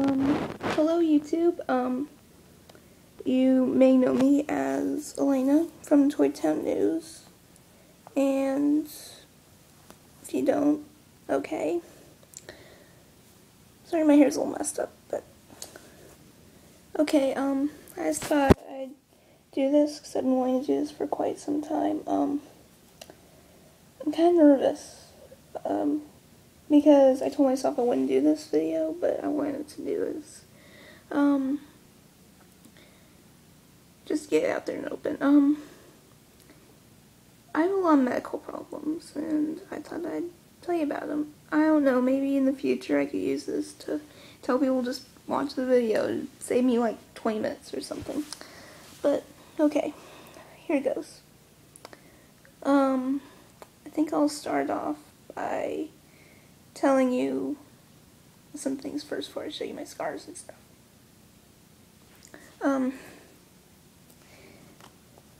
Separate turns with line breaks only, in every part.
Hello YouTube. You may know me as Elena from Toy Town News, and if you don't, okay. Sorry, my hair's a little messed up, but okay. I just thought I'd do this because I've been wanting to do this for quite some time. I'm kind of nervous, because I told myself I wouldn't do this video, but I wanted to do this. Just get it out there and open. I have a lot of medical problems, and I thought I'd tell you about them. I don't know, maybe in the future I could use this to tell people just watch the video. It'd save me like 20 minutes or something. But, okay, here it goes. I think I'll start off by telling you some things first before I show you my scars and stuff.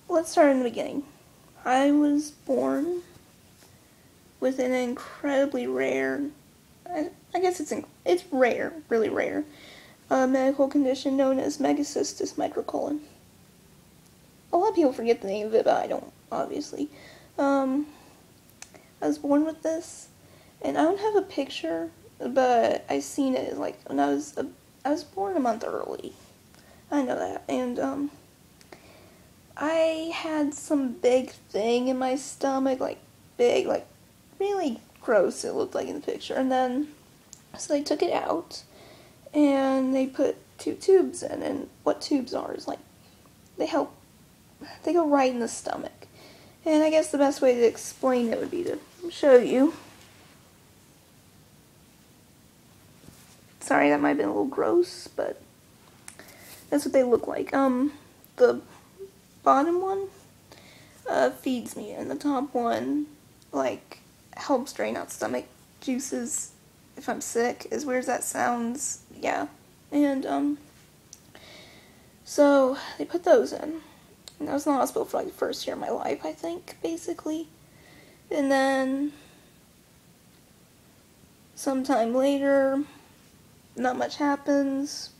Let's start in the beginning. I was born with an incredibly rare, I guess it's rare, really rare, medical condition known as megacystis microcolon. A lot of people forget the name of it, but I don't, obviously. I was born with this, and I don't have a picture, but I seen it like when I was born a month early. I know that, and I had some big thing in my stomach, like big, like really gross it looked like in the picture, and then, so they took it out, and they put 2 tubes in, and what tubes are is like, they go right in the stomach, and I guess the best way to explain it would be to show you. Sorry, that might have been a little gross, but that's what they look like. The bottom one feeds me, and the top one like helps drain out stomach juices if I'm sick. As weird as that sounds, yeah. And so they put those in, and I was in the hospital for like the first year of my life, I think, basically. And then sometime later, not much happens.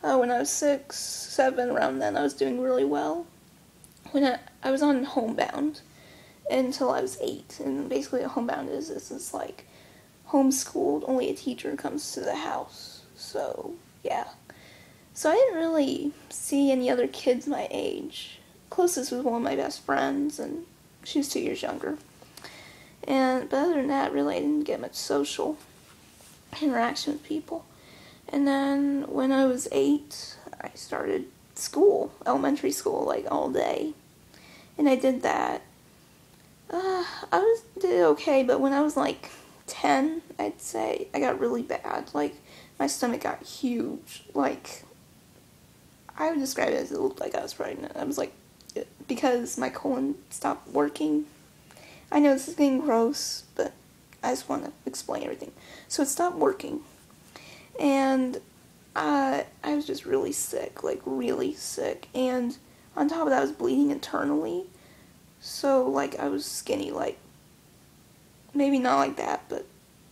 When I was 6, 7, around then, I was doing really well. When I was on Homebound until I was 8, and basically what Homebound is like homeschooled, only a teacher comes to the house. So, yeah. So I didn't really see any other kids my age. Closest was one of my best friends, and she was 2 years younger. But other than that, really, I didn't get much social interaction with people. And then when I was 8, I started school, elementary school, like all day. And I did that. Did okay, but when I was like 10, I'd say, I got really bad. Like, my stomach got huge. Like, I would describe it as it looked like I was pregnant. I was like, because my colon stopped working. I know this is getting gross, but I just want to explain everything. So it stopped working. And I was just really sick, like really sick, and on top of that I was bleeding internally, so like I was skinny, like, maybe not like that, but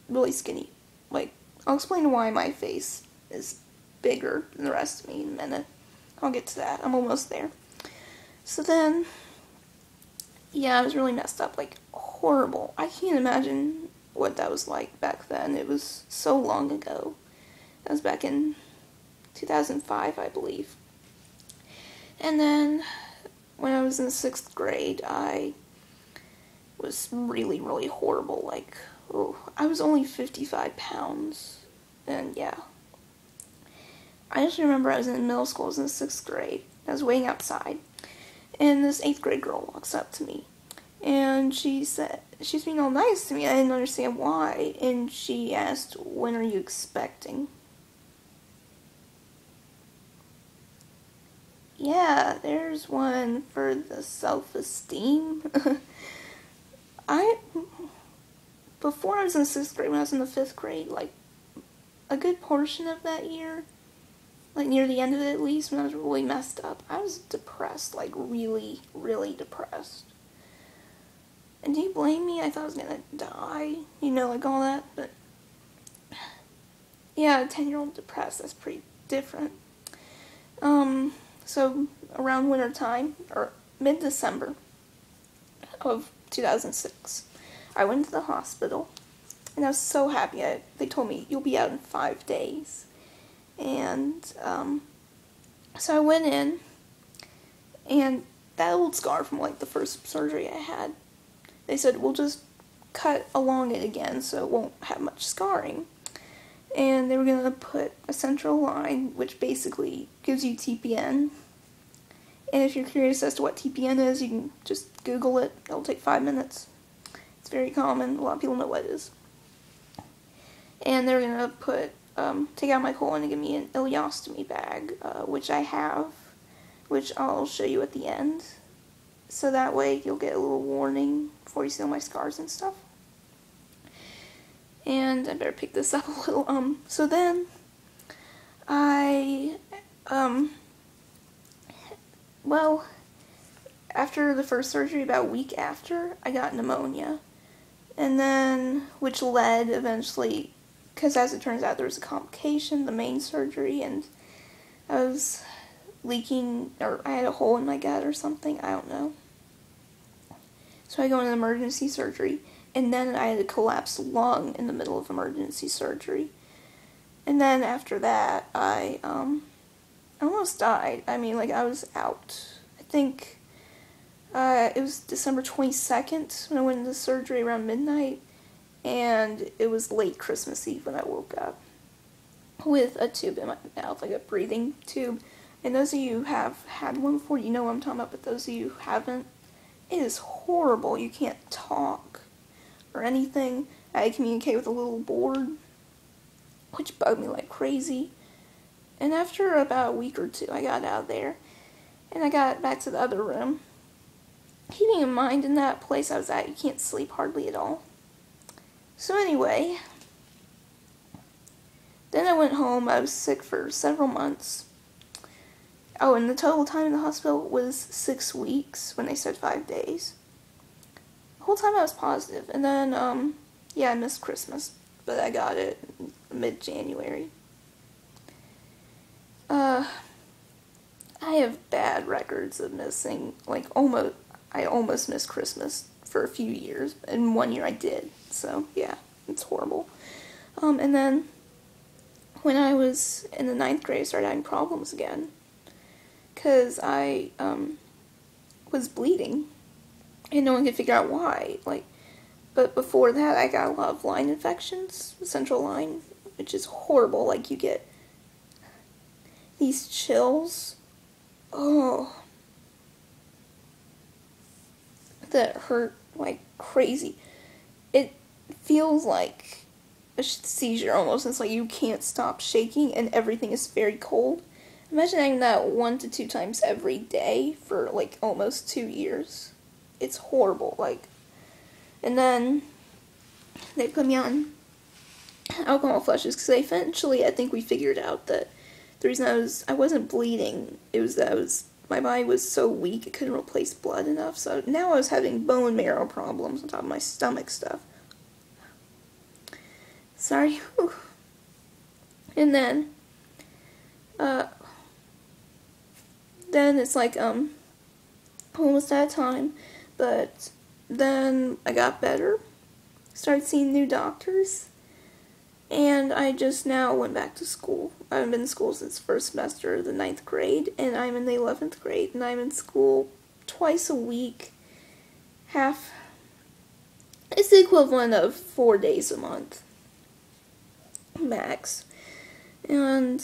really skinny. Like, I'll explain why my face is bigger than the rest of me in a minute. I'll get to that, I'm almost there. So then, yeah, I was really messed up, like horrible. I can't imagine what that was like back then. It was so long ago. That was back in 2005, I believe. And then, when I was in 6th grade, I was really, really horrible. Like, I was only 55 pounds. And yeah. I just remember I was in middle school, I was in 6th grade. I was waiting outside. And this 8th grade girl walks up to me. And she said, she's being all nice to me. I didn't understand why. And she asked, "When are you expecting?" Yeah, there's one for the self-esteem. Before I was in 6th grade, when I was in the 5th grade, like, a good portion of that year, like near the end of it at least, when I was really messed up, I was depressed, like really, really depressed. And do you blame me? I thought I was gonna die, you know, like all that, but Yeah, a 10-year-old depressed, that's pretty different. So around winter time, or mid-December of 2006, I went to the hospital, and I was so happy. They told me, you'll be out in 5 days. And, so I went in, and that old scar from, like, the first surgery I had, they said, we'll just cut along it again so it won't have much scarring. And they were going to put a central line, which basically gives you TPN. And if you're curious as to what TPN is, you can just Google it. It'll take 5 minutes. It's very common. A lot of people know what it is. And they're going to take out my colon and give me an ileostomy bag, which I have, which I'll show you at the end. So that way you'll get a little warning before you see all my scars and stuff. And I better pick this up a little. So then well, after the first surgery, about a week after, I got pneumonia. And then, which led eventually, because as it turns out, there was a complication, the main surgery, and I was leaking, or I had a hole in my gut or something, I don't know. So I go into emergency surgery. And then I had a collapsed lung in the middle of emergency surgery. And then after that, I almost died. I mean, like, I was out. I think it was December 22nd when I went into surgery around midnight. And it was late Christmas Eve when I woke up with a tube in my mouth, like a breathing tube. And those of you who have had one before, you know what I'm talking about. But those of you who haven't, it is horrible. You can't talk or anything. I communicate with a little board, which bugged me like crazy. And after about a week or two, I got out of there, and I got back to the other room. Keeping in mind, in that place I was at, you can't sleep hardly at all. So anyway, then I went home. I was sick for several months. Oh, and the total time in the hospital was 6 weeks when they said 5 days. The whole time I was positive. And then, yeah, I missed Christmas, but I got it mid-January. I have bad records of missing, like, I almost missed Christmas for a few years, and 1 year I did, so, yeah, it's horrible. And then, when I was in the 9th grade, I started having problems again, because I, was bleeding. And no one could figure out why, but before that, I got a lot of line infections, central line, which is horrible. Like, you get these chills, that hurt like crazy. It feels like a seizure almost. It's like you can't stop shaking, and everything is very cold. Imagine having that 1 to 2 times every day for, like, almost 2 years. It's horrible, like, and then they put me on alcohol flushes, because eventually I think we figured out that the reason I wasn't bleeding, it was that my body was so weak it couldn't replace blood enough, so now I was having bone marrow problems on top of my stomach stuff. Sorry. Whew. And then it's like, almost out of time. But then I got better, started seeing new doctors, and I just now went back to school. I haven't been in school since first semester of the 9th grade, and I'm in the 11th grade, and I'm in school twice a week. It's the equivalent of 4 days a month, max. And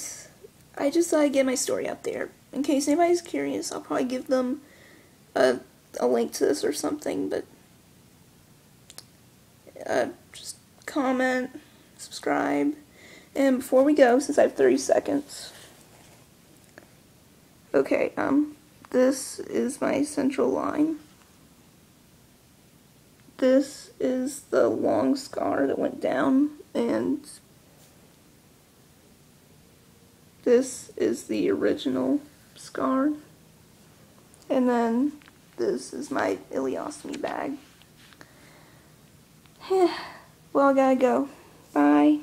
I just thought I'd get my story out there. In case anybody's curious, I'll probably give them a link to this or something, but just comment, subscribe, and before we go, since I have 30 seconds, okay, this is my central line. This is the long scar that went down, and this is the original scar, and then this is my ileostomy bag. Well, I gotta go. Bye.